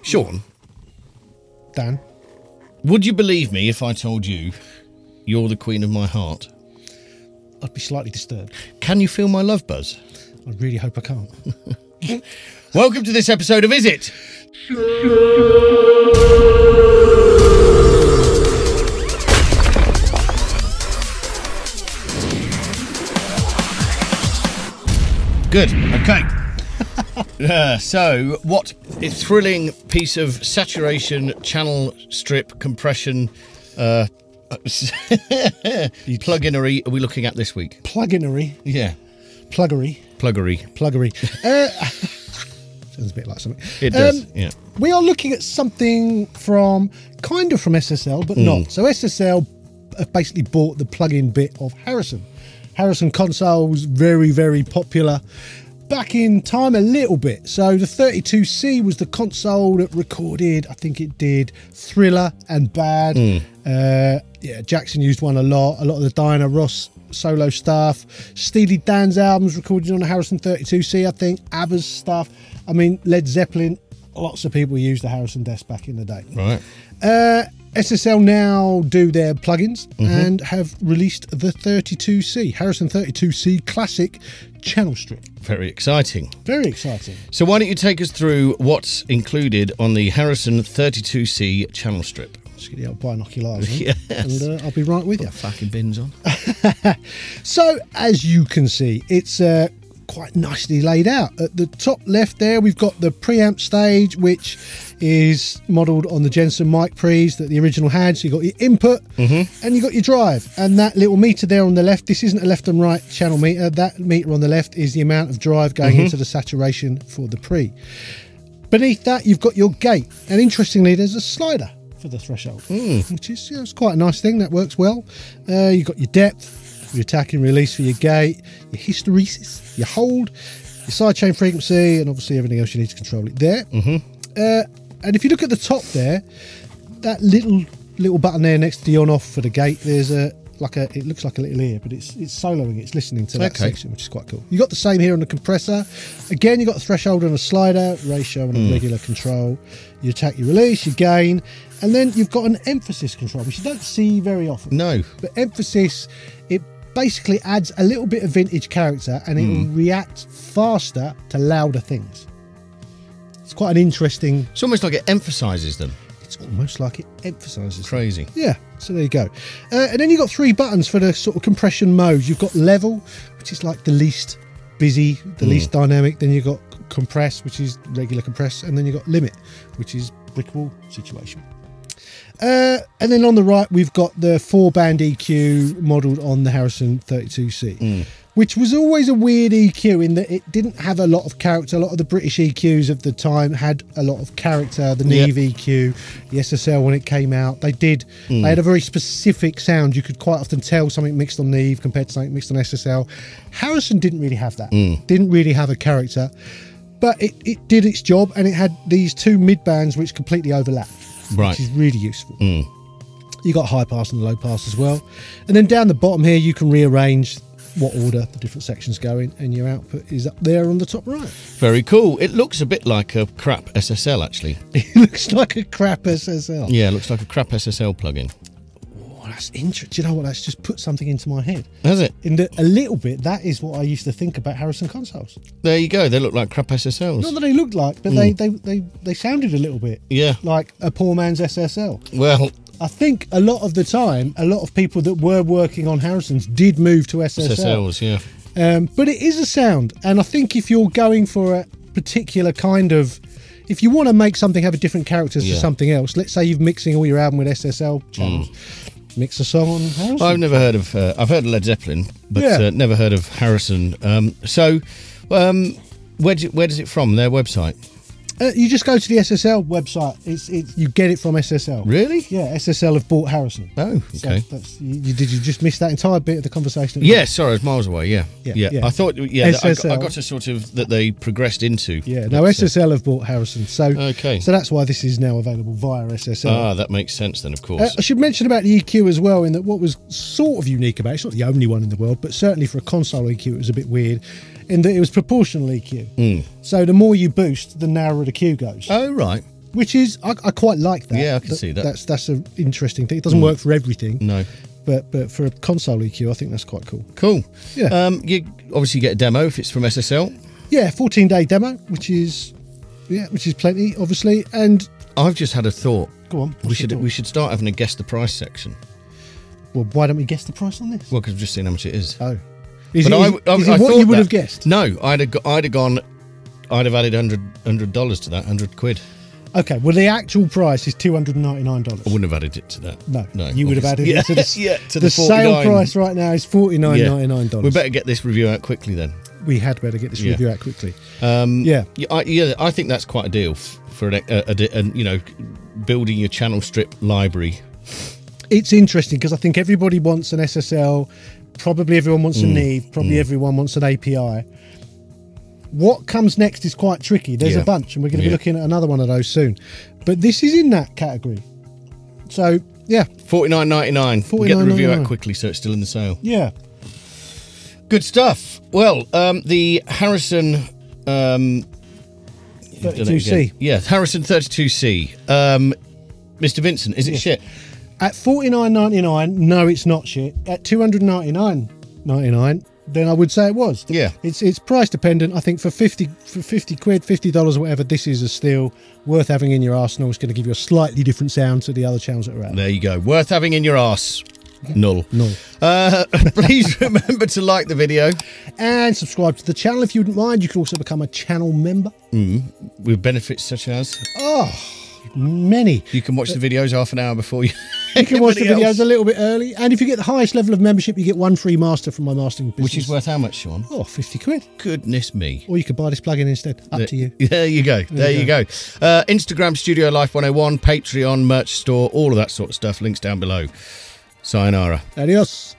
Sean, Dan, would you believe me if I told you you're the queen of my heart? I'd be slightly disturbed. Can you feel my love buzz? I really hope I can't. Welcome to this episode of Is It? Good. Okay. So, what a thrilling piece of saturation, channel strip, compression, pluginery are we looking at this week? Pluginery. Yeah. Pluggery. Pluggery. Pluggery. Sounds a bit like something. It does, yeah. We are looking at something from SSL, but not. So SSL have basically bought the plug-in bit of Harrison. Harrison consoles, very, very popular. Back in time a little bit. So the 32C was the console that recorded, I think it did Thriller and Bad. Yeah, Jackson used one a lot of the Diana Ross solo stuff. Steely Dan's albums recorded on the Harrison 32C, I think. ABBA's stuff. I mean, Led Zeppelin, lots of people used the Harrison desk back in the day. Right. SSL now do their plugins and have released the 32C, Harrison 32C Classic channel strip. Very exciting. Very exciting. So why don't you take us through what's included on the Harrison 32C channel strip? Just get the old binoculars on, Yes. and I'll be right with you. Fucking bins on. So, as you can see, it's quite nicely laid out. At the top left there, we've got the preamp stage, which is modelled on the Jensen mic pre's that the original had. So you've got your input and you've got your drive. And that little meter there on the left, this isn't a left and right channel meter. That meter on the left is the amount of drive going into the saturation for the pre. Beneath that, you've got your gate. And interestingly, there's a slider for the threshold, which is it's quite a nice thing. That works well. You've got your depth, your attack and release for your gate, your hysteresis, your hold, your sidechain frequency, and obviously everything else you need to control it there. And if you look at the top there, that little button there next to the on-off for the gate, there's it looks like a little ear, but it's soloing, it's listening to that section, which is quite cool. You got the same here on the compressor. Again, you got a threshold and a slider, ratio and a regular control. You attack, your release, your gain, and then you've got an emphasis control, which you don't see very often. No. But emphasis, it basically adds a little bit of vintage character, and it will react faster to louder things. It's quite an interesting... It's almost like it emphasises them. It's almost like it emphasises. Crazy. Yeah, so there you go. And then you've got three buttons for the sort of compression modes. You've got level, which is like the least busy, the least dynamic. Then you've got compress, which is regular compress. And then you've got limit, which is brick wall situation. And then on the right, we've got the 4-band EQ modelled on the Harrison 32C, which was always a weird EQ in that it didn't have a lot of character. A lot of the British EQs of the time had a lot of character. The Neve EQ, the SSL when it came out, they had a very specific sound. You could quite often tell something mixed on Neve compared to something mixed on SSL. Harrison didn't really have that. Didn't really have a character, but it did its job, and it had these two mid-bands which completely overlapped. Right. Which is really useful. You got high pass and low pass as well. And then down the bottom here, you can rearrange what order the different sections go in, and your output is up there on the top right. Very cool. It looks a bit like a crap SSL, actually. It looks like a crap SSL. Yeah, it looks like a crap SSL plugin. Oh, that's interesting. Do you know what? That's just put something into my head. Has it? A little bit, that is what I used to think about Harrison consoles. There you go. They look like crap SSLs. Not that they looked like, but they sounded a little bit like a poor man's SSL. Well, I think a lot of the time, a lot of people that were working on Harrisons did move to SSL. SSLs, yeah. But it is a sound, and I think if you're going for a particular kind of... If you want to make something have a different character to something else, let's say you're mixing all your album with SSL channels, mix a song on Harrison. I've never heard of... I've heard of Led Zeppelin, but never heard of Harrison. Where does it from, their website? You just go to the SSL website. You get it from SSL. Really? Yeah, SSL have bought Harrison. Oh, okay. So did you just miss that entire bit of the conversation? Yeah, sorry, I was miles away. Yeah. I thought, SSL. I got a sort of that they progressed into. Yeah, no, SSL have bought Harrison. So that's why this is now available via SSL. Ah, that makes sense then, of course. I should mention about the EQ as well, in that what was sort of unique about it, it's not the only one in the world, but certainly for a console EQ, it was a bit weird, in that it was proportional EQ. So the more you boost, the narrower the Q goes. Oh, right. which is I quite like that. Yeah, I can see that. That's an interesting thing. It doesn't work for everything. No. But for a console EQ, I think that's quite cool. Cool. Yeah. You obviously get a demo if it's from SSL. Yeah, 14-day demo, which is plenty, obviously. And I've just had a thought. go on. We should start having a guess the price section. Well, why don't we guess the price on this? Well, because I've just seen how much it is. Oh, But is it I what thought you would that. have guessed? No, I'd have added $100 to that, 100 quid. Okay, well, the actual price is $299. I wouldn't have added it to that. No, you would have added yeah, it to the, yeah, to the the sale 49. price right now is $49.99. We better get this review out quickly then. We had better get this Yeah. review out quickly. Yeah, I think that's quite a deal for building your channel strip library. It's interesting because I think everybody wants an SSL, probably everyone wants a Neve, probably everyone wants an API. What comes next is quite tricky. There's Yeah. a bunch, and we're going to be Yeah. looking at another one of those soon. But this is in that category. So, yeah. $49.99. We'll get the review out $49.99. quickly so it's still in the sale. Yeah. Good stuff. Well, the Harrison 32C. Yeah, Harrison 32C. Mr. Vincent, is it shit? At $49.99, no, it's not shit. At $299.99, then I would say it was. Yeah. It's price dependent. I think for 50 quid, $50 or whatever, this is a steal worth having in your arsenal. It's going to give you a slightly different sound to the other channels that are out. There you go. Worth having in your arse. Null. Null. Please remember to like the video. And subscribe to the channel if you wouldn't mind. You can also become a channel member. With benefits such as Oh, many. you can watch the videos half an hour before you. You can watch the anybody videos else. a little bit early. And if you get the highest level of membership, you get one free master from my mastering business. Which is worth how much, Sean? Oh, 50 quid. Goodness me. Or you could buy this plugin instead. Up to you. There you go. There you go. Instagram Studio Life 101, Patreon, merch store, all of that sort of stuff. Links down below. Sayonara. Adios.